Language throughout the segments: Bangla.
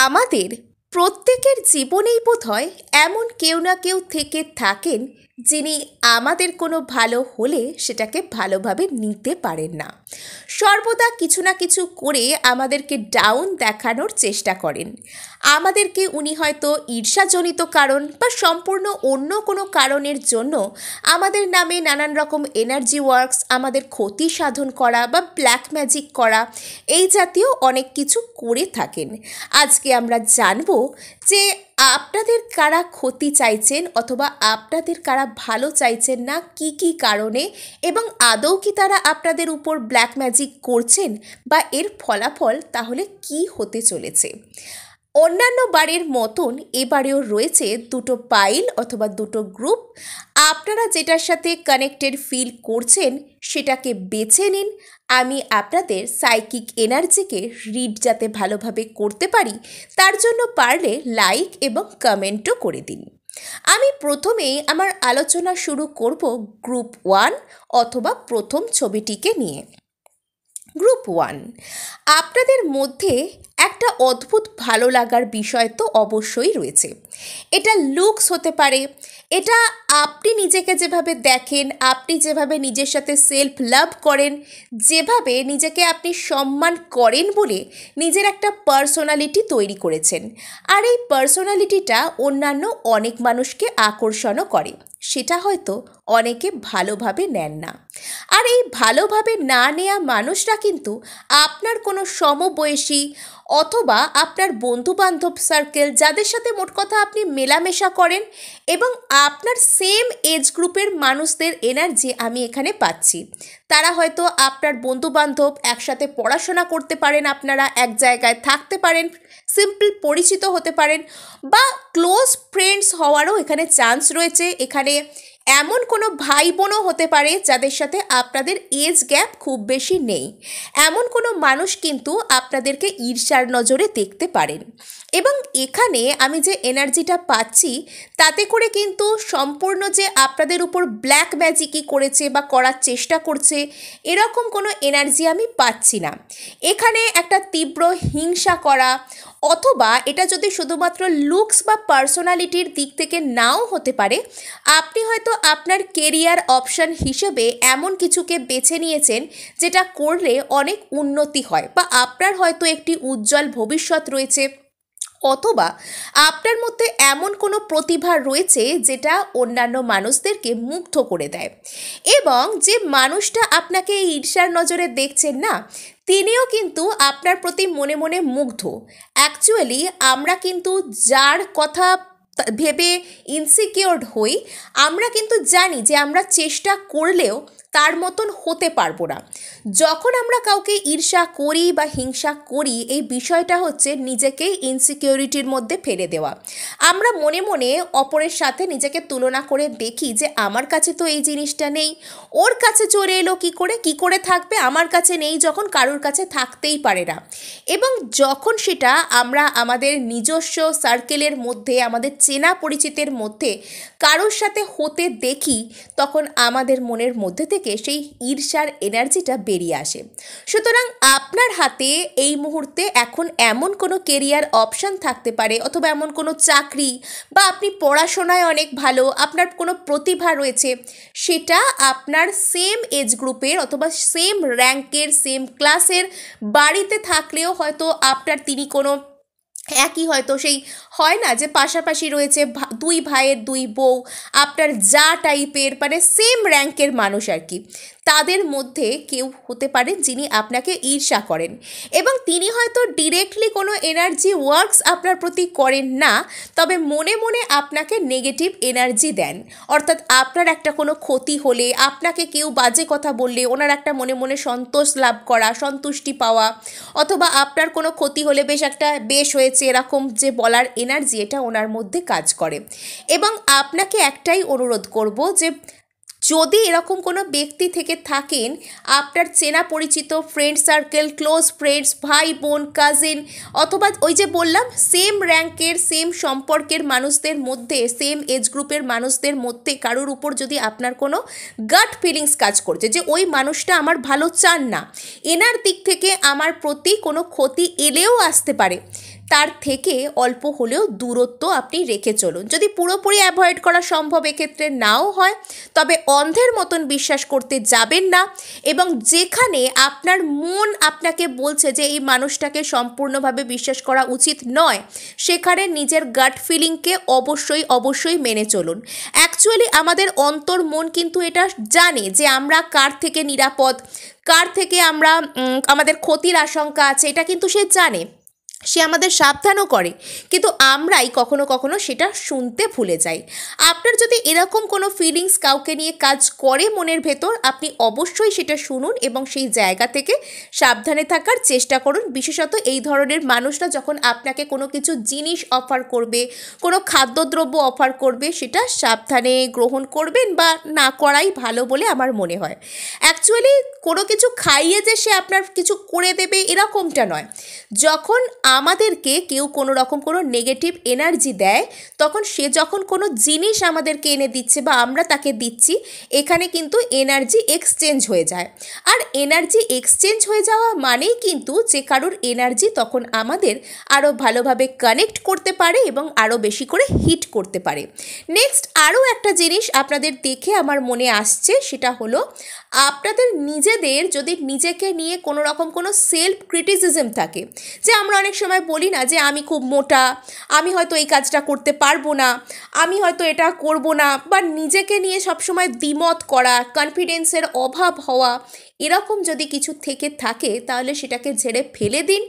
আমাদের প্রত্যেকের জীবনেই বোধহয় এমন কেউ না কেউ থেকে থাকেন যিনি আমাদের কোনো ভালো হলে সেটাকে ভালোভাবে নিতে পারেন না। সর্বদা কিছু না কিছু করে আমাদেরকে ডাউন দেখানোর চেষ্টা করেন। আমাদেরকে উনি হয়তো ঈর্ষাজনিত কারণ বা সম্পূর্ণ অন্য কোনো কারণের জন্য আমাদের নামে নানান রকম এনার্জি ওয়ার্কস, আমাদের ক্ষতি সাধন করা বা ব্ল্যাক ম্যাজিক করা, এই জাতীয় অনেক কিছু করে থাকেন। আজকে আমরা জানব যে আপনাদের কারা ক্ষতি চাইছেন অথবা আপনাদের কারা ভালো চাইছেন না, কি কি কারণে, এবং আদৌ কি তারা আপনাদের উপর ব্ল্যাক ম্যাজিক করছেন বা এর ফলাফল তাহলে কি হতে চলেছে। অন্যান্য বারের মতন এবারেও রয়েছে দুটো পাইল অথবা দুটো গ্রুপ। আপনারা যেটার সাথে কানেক্টেড ফিল করছেন সেটাকে বেছে নিন। আমি আপনাদের সাইকিক এনার্জিকে রিড যাতে ভালোভাবে করতে পারি তার জন্য পারলে লাইক এবং কমেন্টও করে দিন। আমি প্রথমেই আমার আলোচনা শুরু করব গ্রুপ 1 অথবা প্রথম ছবিটিকে নিয়ে। গ্রুপ 1, আপনাদের মধ্যে একটা অদ্ভুত ভালো লাগার বিষয় তো অবশ্যই রয়েছে। এটা লুকস হতে পারে, এটা আপনি নিজেকে যেভাবে দেখেন, আপনি যেভাবে নিজের সাথে সেলফ লাভ করেন, যেভাবে নিজেকে আপনি সম্মান করেন বলে নিজের একটা পার্সোনালিটি তৈরি করেছেন। আর এই পার্সোনালিটিটা অন্যান্য অনেক মানুষকে আকর্ষণও করে, সেটা হয়তো অনেকে ভালোভাবে নেন না। আর এই ভালোভাবে না নেওয়া মানুষরা কিন্তু আপনার কোনো সমবয়সী অথবা আপনার বন্ধুবান্ধব সার্কেল, যাদের সাথে মোট কথা আপনি মেলামেশা করেন এবং আপনার সেম এজ গ্রুপের মানুষদের এনার্জি আমি এখানে পাচ্ছি। তারা হয়তো আপনার বন্ধুবান্ধব, একসাথে পড়াশোনা করতে পারেন, আপনারা এক জায়গায় থাকতে পারেন, সিম্পল পরিচিত হতে পারেন বা ক্লোজ ফ্রেন্ডস হওয়ারও এখানে চান্স রয়েছে। এখানে এমন কোনো ভাই বোনও হতে পারে যাদের সাথে আপনাদের এজ গ্যাপ খুব বেশি নেই। এমন কোনো মানুষ কিন্তু আপনাদেরকে ঈর্ষার নজরে দেখতে পারেন। এবং এখানে আমি যে এনার্জিটা পাচ্ছি তাতে করে কিন্তু সম্পূর্ণ যে আপনাদের উপর ব্ল্যাক ম্যাজিকই করেছে বা করার চেষ্টা করছে এরকম কোনো এনার্জি আমি পাচ্ছি না। এখানে একটা তীব্র হিংসা করা, অথবা এটা যদি শুধুমাত্র লুকস বা পার্সোনালিটির দিক থেকে নাও হতে পারে, আপনি হয়তো আপনার কেরিয়ার অপশন হিসেবে এমন কিছুকে বেছে নিয়েছেন যেটা করলে অনেক উন্নতি হয়, বা আপনার হয়তো একটি উজ্জ্বল ভবিষ্যৎ রয়েছে, অথবা আপনার মধ্যে এমন কোনো প্রতিভা রয়েছে যেটা অন্যান্য মানুষদেরকে মুগ্ধ করে দেয়। এবং যে মানুষটা আপনাকে এই ঈর্ষার নজরে দেখছেন না, তিনিও কিন্তু আপনার প্রতি মনে মনে মুগ্ধ। অ্যাকচুয়ালি আমরা কিন্তু যার কথা ভেবে ইনসিকিওরড হই, আমরা কিন্তু জানি যে আমরা চেষ্টা করলেও তার মতন হতে পারবো না। যখন আমরা কাউকে ঈর্ষা করি বা হিংসা করি, এই বিষয়টা হচ্ছে নিজেকে ইনসিকিউরিটির মধ্যে ফেলে দেওয়া। আমরা মনে মনে অপরের সাথে নিজেকে তুলনা করে দেখি যে আমার কাছে তো এই জিনিসটা নেই, ওর কাছে চলে এলো কি করে থাকবে, আমার কাছে নেই যখন কারোর কাছে থাকতেই পারে না। এবং যখন সেটা আমরা আমাদের নিজস্ব সার্কেলের মধ্যে, আমাদের চেনা পরিচিতের মধ্যে কারোর সাথে হতে দেখি, তখন আমাদের মনের মধ্যে থেকে সেই ঈর্ষার এনার্জিটা বেরিয়ে আসে। সুতরাং আপনার হাতে এই মুহূর্তে এখন এমন কোনো কেরিয়ার অপশান থাকতে পারে, অথবা এমন কোনো চাকরি, বা আপনি পড়াশোনায় অনেক ভালো, আপনার কোনো প্রতিভা রয়েছে, সেটা আপনার সেম এজ গ্রুপের অথবা সেম র্যাঙ্কের, সেম ক্লাসের বাড়িতে থাকলেও হয়তো আপনার তিনি কোনো একই, হয়তো সেই হয় না যে পাশাপাশি রয়েছে দুই ভাইয়ের দুই বউ, আপনার যা টাইপের মানে সেম র্যাঙ্কের মানুষ আর কি, তাদের মধ্যে কেউ হতে পারেন যিনি আপনাকে ঈর্ষা করেন। এবং তিনি হয়তো ডিরেক্টলি কোনো এনার্জি ওয়ার্কস আপনার প্রতি করেন না, তবে মনে মনে আপনাকে নেগেটিভ এনার্জি দেন। অর্থাৎ আপনার একটা কোনো ক্ষতি হলে, আপনাকে কেউ বাজে কথা বললে ওনার একটা মনে মনে সন্তোষ লাভ করা, সন্তুষ্টি পাওয়া, অথবা আপনার কোনো ক্ষতি হলে বেশ হয়েছে এরকম যে বলার এনার্জি, এটা ওনার মধ্যে কাজ করে। এবং আপনাকে একটাই অনুরোধ করব যে যদি এরকম কোনো ব্যক্তি থেকে থাকেন, আপনার চেনা পরিচিত ফ্রেন্ড সার্কেল, ক্লোজ ফ্রেন্ডস, ভাই বোন, কাজিন, অথবা ওই যে বললাম সেম র্যাঙ্কের, সেম সম্পর্কের মানুষদের মধ্যে, সেম এজ গ্রুপের মানুষদের মধ্যে কারোর উপর যদি আপনার কোনো গাট ফিলিংস কাজ করছে যে ওই মানুষটা আমার ভালো চান না, এনার দিক থেকে আমার প্রতি কোনো ক্ষতি এলেও আসতে পারে, তার থেকে অল্প হলেও দূরত্ব আপনি রেখে চলুন। যদি পুরোপুরি অ্যাভয়েড করা সম্ভব এক্ষেত্রে নাও হয়, তবে অন্ধের মতন বিশ্বাস করতে যাবেন না। এবং যেখানে আপনার মন আপনাকে বলছে যে এই মানুষটাকে সম্পূর্ণভাবে বিশ্বাস করা উচিত নয়, সেখানে নিজের গাট ফিলিংকে অবশ্যই মেনে চলুন। অ্যাকচুয়ালি আমাদের অন্তর মন কিন্তু এটা জানে যে আমরা কার থেকে নিরাপদ, কার থেকে আমরা আমাদের ক্ষতির আশঙ্কা আছে, এটা কিন্তু সে জানে, সে আমাদের সাবধানও করে, কিন্তু আমরাই কখনো কখনো সেটা শুনতে ভুলে যাই। আপনার যদি এরকম কোনো ফিলিংস কাউকে নিয়ে কাজ করে মনের ভেতর, আপনি অবশ্যই সেটা শুনুন এবং সেই জায়গা থেকে সাবধানে থাকার চেষ্টা করুন। বিশেষত এই ধরনের মানুষরা যখন আপনাকে কোনো কিছু জিনিস অফার করবে, কোনো খাদ্যদ্রব্য অফার করবে, সেটা সাবধানে গ্রহণ করবেন বা না করাই ভালো বলে আমার মনে হয়। অ্যাকচুয়ালি কোনো কিছু খাইয়ে যে সে আপনার কিছু করে দেবে এরকমটা নয়। যখন আমাদেরকে কেউ কোনো রকম কোনো নেগেটিভ এনার্জি দেয়, তখন সে যখন কোনো জিনিস আমাদেরকে এনে দিচ্ছে বা আমরা তাকে দিচ্ছি, এখানে কিন্তু এনার্জি এক্সচেঞ্জ হয়ে যায়। আর এনার্জি এক্সচেঞ্জ হয়ে যাওয়া মানেই কিন্তু যে কারোর এনার্জি তখন আমাদের আরও ভালোভাবে কানেক্ট করতে পারে এবং আরও বেশি করে হিট করতে পারে। নেক্সট আরও একটা জিনিস আপনাদের দেখে আমার মনে আসছে, সেটা হলো আপনাদের নিজেদের যদি নিজেকে নিয়ে কোনো রকম কোনো সেলফ ক্রিটিসিজম থাকে, যে আমরা অনেক সময় বলি না যে আমি খুব মোটা, আমি হয়তো এই কাজটা করতে পারবো না, আমি হয়তো এটা করব না, বা নিজেকে নিয়ে সবসময় দ্বিমত করা, কনফিডেন্সের অভাব হওয়া, এরকম যদি কিছু থেকে থাকে তাহলে সেটাকে ঝেড়ে ফেলে দিন।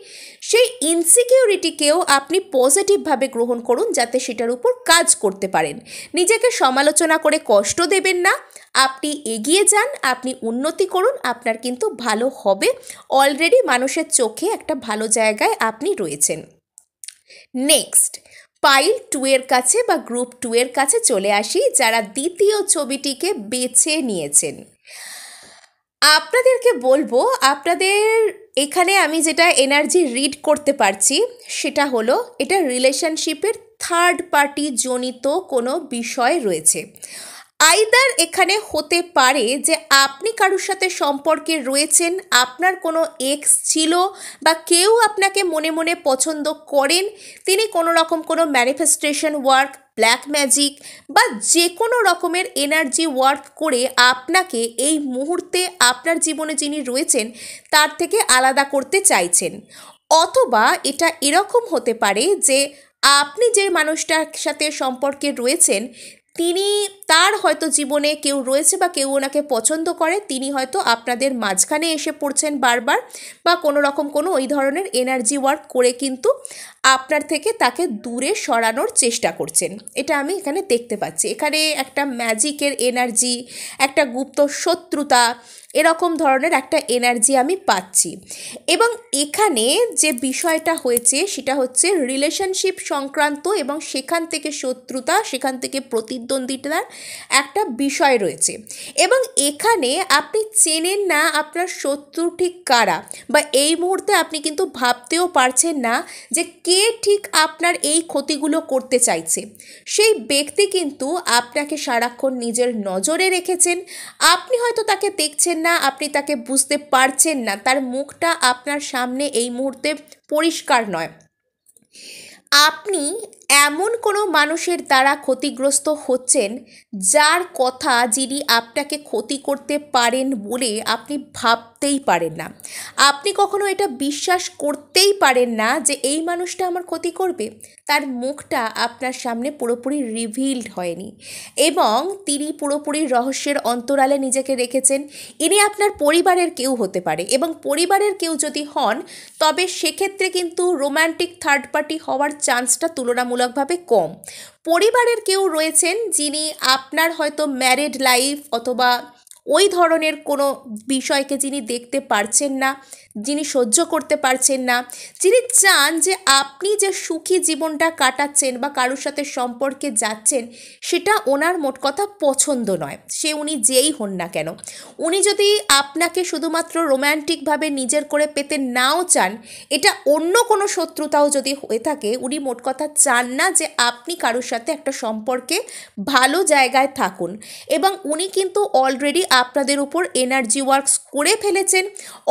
সেই ইনসিকিউরিটিকেও আপনি পজিটিভভাবে গ্রহণ করুন, যাতে সেটার উপর কাজ করতে পারেন। নিজেকে সমালোচনা করে কষ্ট দেবেন না, আপনি এগিয়ে যান, আপনি উন্নতি করুন, আপনার কিন্তু ভালো হবে। অলরেডি মানুষের চোখে একটা ভালো জায়গায় আপনি রয়েছেন। নেক্সট পাইল 2 এর কাছে বা গ্রুপ 2 এর কাছে চলে আসি, যারা দ্বিতীয় ছবিটিকে বেছে নিয়েছেন। আপনাদেরকে বলবো, আপনাদের এখানে আমি যেটা এনার্জি রিড করতে পারছি সেটা হলো এটা রিলেশনশিপের থার্ড পার্টি জনিত কোনো বিষয় রয়েছে। আইদার এখানে হতে পারে যে আপনি কারোর সাথে সম্পর্কে রয়েছেন, আপনার কোনো এক্স ছিল বা কেউ আপনাকে মনে মনে পছন্দ করেন, তিনি কোনো রকম কোনো ম্যানিফেস্টেশন ওয়ার্ক, ব্ল্যাক ম্যাজিক বা যে কোনো রকমের এনার্জি ওয়ার্ক করে আপনাকে এই মুহূর্তে আপনার জীবনে যিনি রয়েছেন তার থেকে আলাদা করতে চাইছেন। অথবা এটা এরকম হতে পারে যে আপনি যে মানুষটার সাথে সম্পর্কে রয়েছেন, তার হয়তো জীবনে কেউ রয়েছে বা কেউ ওনাকে পছন্দ করে, তিনি হয়তো আপনাদের মাঝখানে এসে পড়ছেন বারবার, বা কোনো রকম কোনো ওই ধরনের এনার্জি ওয়ার্ক করে কিন্তু আপনার থেকে তাকে দূরে সরানোর চেষ্টা করছেন। এটা আমি এখানে দেখতে পাচ্ছি। এখানে একটা ম্যাজিকের এনার্জি, একটা গুপ্ত শত্রুতা, এরকম ধরনের একটা এনার্জি আমি পাচ্ছি। এবং এখানে যে বিষয়টা হয়েছে সেটা হচ্ছে রিলেশনশিপ সংক্রান্ত, এবং সেখান থেকে শত্রুতা, সেখান থেকে প্রতিদ্বন্দ্বিতার একটা বিষয় রয়েছে। এবং এখানে আপনি চেনেন না আপনার শত্রু ঠিক কারা, বা এই মুহূর্তে আপনি কিন্তু ভাবতেও পারছেন না যে কে ঠিক আপনার এই ক্ষতিগুলো করতে চাইছে। সেই ব্যক্তি কিন্তু আপনাকে সারাক্ষণ নিজের নজরে রেখেছেন, আপনি হয়তো তাকে দেখছেন না, আপনি তাকে বুঝতে পারছেন না, তার মুখটা আপনার সামনে এই মুহূর্তে পরিষ্কার নয়। আপনি এমন কোনো মানুষের দ্বারা ক্ষতিগ্রস্ত হচ্ছেন যার কথা যিনি আপনাকে ক্ষতি করতে পারেন বলে আপনি ভাবতেই পারেন না। আপনি কখনো এটা বিশ্বাস করতেই পারেন না যে এই মানুষটা আমার ক্ষতি করবে। তার মুখটা আপনার সামনে পুরোপুরি রিভিলড হয়নি, এবং তিনি পুরোপুরি রহস্যের অন্তরালে নিজেকে রেখেছেন। ইনি আপনার পরিবারের কেউ হতে পারে, এবং পরিবারের কেউ যদি হন তবে সেক্ষেত্রে কিন্তু রোম্যান্টিক থার্ড পার্টি হওয়ার চান্সটা তুলনামূলকভাবে কম। পরিবারের কেউ রয়েছেন যিনি আপনার হয়তো ম্যারিড লাইফ অথবা ওই ধরনের কোনো বিষয়কে যিনি দেখতে পারছেন না, যিনি সহ্য করতে পারছেন না, যিনি চান যে আপনি যে সুখী জীবনটা কাটাচ্ছেন বা কারোর সাথে সম্পর্কে যাচ্ছেন সেটা ওনার মোট কথা পছন্দ নয়, সে উনি যেই হন না কেন। উনি যদি আপনাকে শুধুমাত্র রোম্যান্টিকভাবে নিজের করে পেতে নাও চান, এটা অন্য কোনো শত্রুতাও যদি হয়ে থাকে, উনি মোট কথা চান না যে আপনি কারোর সাথে একটা সম্পর্কে ভালো জায়গায় থাকুন। এবং উনি কিন্তু অলরেডি আপনাদের উপর এনার্জি ওয়ার্কস করে ফেলেছেন।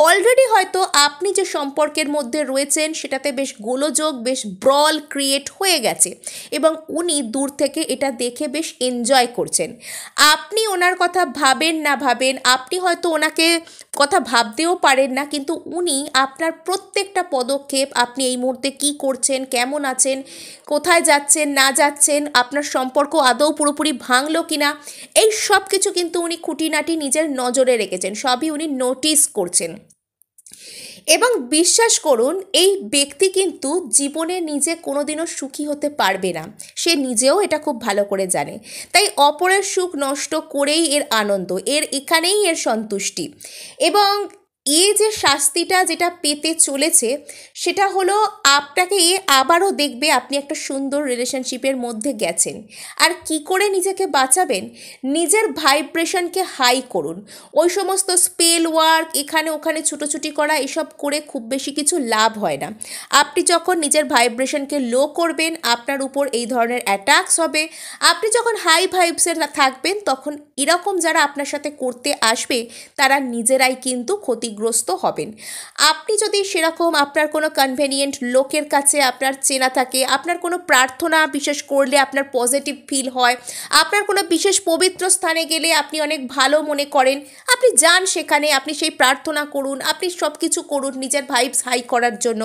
অলরেডি হয়তো হয়তো আপনি যে সম্পর্কের মধ্যে রয়েছেন সেটাতে বেশ গোলযোগ, বেশ ব্রল ক্রিয়েট হয়ে গেছে এবং উনি দূর থেকে এটা দেখে বেশ এনজয় করছেন। আপনি ওনার কথা ভাবেন না ভাবেন, আপনি হয়তো ওনাকে কথা ভাবতেও পারেন না, কিন্তু উনি আপনার প্রত্যেকটা পদক্ষেপ, আপনি এই মুহূর্তে কী করছেন, কেমন আছেন, কোথায় যাচ্ছেন না যাচ্ছেন, আপনার সম্পর্ক আদৌ পুরোপুরি ভাঙলো কিনা, এই সব কিছু কিন্তু উনি খুঁটিনাটি নিজের নজরে রেখেছেন, সবই উনি নোটিস করছেন। এবং বিশ্বাস করুন, এই ব্যক্তি কিন্তু জীবনে নিজে কোনোদিনও সুখী হতে পারবে না, সে নিজেও এটা খুব ভালো করে জানে। তাই অপরের সুখ নষ্ট করেই এর আনন্দ, এখানেই এর সন্তুষ্টি। এবং এই যে শাস্তিটা যেটা পেতে চলেছে সেটা হলো, আপনাকে আবারও দেখবে আপনি একটা সুন্দর রিলেশনশিপের মধ্যে গেছেন, আর কি করে নিজেকে বাঁচাবেন, নিজের ভাইব্রেশনকে হাই করুন। ওই সমস্ত স্পেল ওয়ার্ক, এখানে ওখানে ছুটোছুটি করা, এসব করে খুব বেশি কিছু লাভ হয় না। আপনি যখন নিজের ভাইব্রেশনকে লো করবেন, আপনার উপর এই ধরনের অ্যাটাকস হবে। আপনি যখন হাই ভাইবসে থাকবেন, তখন এরকম যারা আপনার সাথে করতে আসবে তারা নিজেরাই কিন্তু ক্ষতিগ্রস্ত হবেন। আপনি যদি সেরকম আপনার কোনো কনভেনিয়েন্ট লোকের কাছে আপনার চেনা থাকে, আপনার কোনো প্রার্থনা বিশেষ করলে আপনার পজিটিভ ফিল হয়, আপনার কোনো বিশেষ পবিত্র স্থানে গেলে আপনি অনেক ভালো মনে করেন, আপনি যান সেখানে, আপনি সেই প্রার্থনা করুন, আপনি সব কিছু করুন নিজের ভাইবস হাই করার জন্য।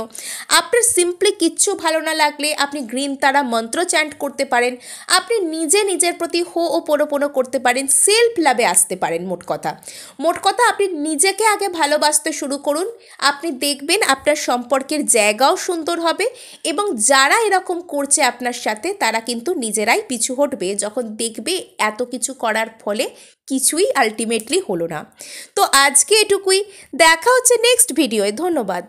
আপনার সিম্পলি কিচ্ছু ভালো না লাগলে আপনি গ্রিন তারা মন্ত্র চ্যান্ট করতে পারেন, আপনি নিজে নিজের প্রতি হো ও পোড়ো করতে পারেন, সেলফ লাভে আসতে পারেন। মোট কথা আপনি নিজেকে আগে ভালোবাসতে শুরু করুন, আপনি দেখবেন আপনার সম্পর্কের জায়গাও সুন্দর হবে, এবং যারা এরকম করছে আপনার সাথে তারা কিন্তু নিজেরাই পিছু হটবে যখন দেখবে এত কিছু করার ফলে কিছুই আলটিমেটলি হলো না। তো আজকে এটুকুই, দেখা হচ্ছে নেক্সট ভিডিওয়। ধন্যবাদ।